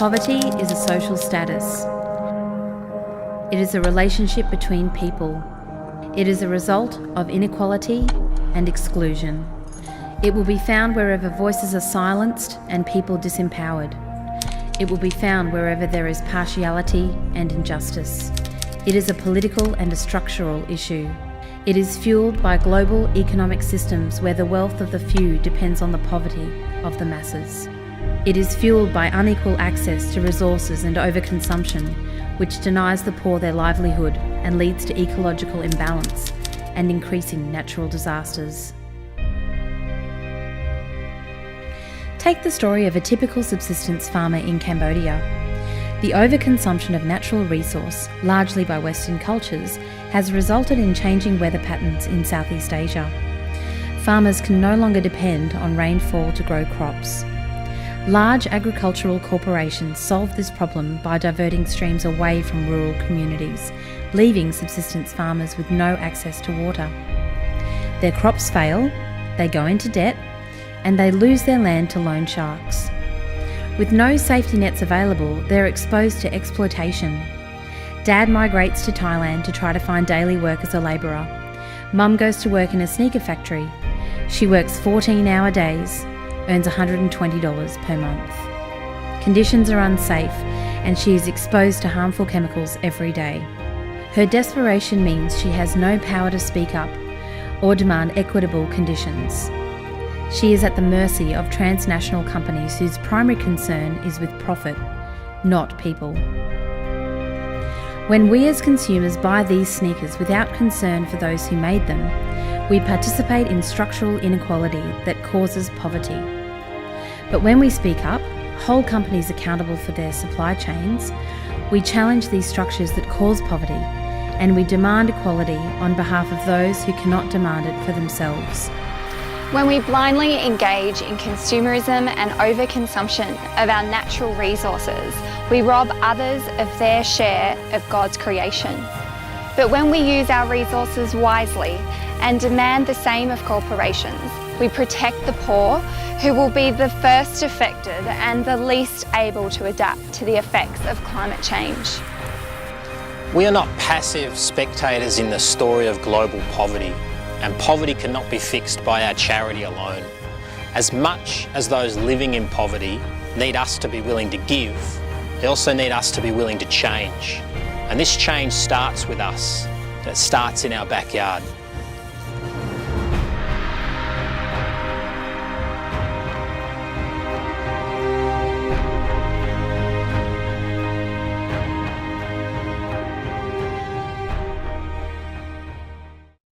Poverty is a social status. It is a relationship between people. It is a result of inequality and exclusion. It will be found wherever voices are silenced and people disempowered. It will be found wherever there is partiality and injustice. It is a political and a structural issue. It is fueled by global economic systems where the wealth of the few depends on the poverty of the masses. It is fueled by unequal access to resources and overconsumption, which denies the poor their livelihood and leads to ecological imbalance and increasing natural disasters. Take the story of a typical subsistence farmer in Cambodia. The overconsumption of natural resource, largely by Western cultures, has resulted in changing weather patterns in Southeast Asia. Farmers can no longer depend on rainfall to grow crops. Large agricultural corporations solve this problem by diverting streams away from rural communities, leaving subsistence farmers with no access to water. Their crops fail, they go into debt, and they lose their land to loan sharks. With no safety nets available, they're exposed to exploitation. Dad migrates to Thailand to try to find daily work as a labourer. Mum goes to work in a sneaker factory. She works 14-hour days, earns $120 per month. Conditions are unsafe, and she is exposed to harmful chemicals every day. Her desperation means she has no power to speak up or demand equitable conditions. She is at the mercy of transnational companies whose primary concern is with profit, not people. When we as consumers buy these sneakers without concern for those who made them, we participate in structural inequality that causes poverty. But when we speak up, hold companies accountable for their supply chains, we challenge these structures that cause poverty, and we demand equality on behalf of those who cannot demand it for themselves. When we blindly engage in consumerism and overconsumption of our natural resources, we rob others of their share of God's creation. But when we use our resources wisely and demand the same of corporations, we protect the poor, who will be the first affected and the least able to adapt to the effects of climate change. We are not passive spectators in the story of global poverty. And poverty cannot be fixed by our charity alone. As much as those living in poverty need us to be willing to give, they also need us to be willing to change. And this change starts with us. It starts in our backyard.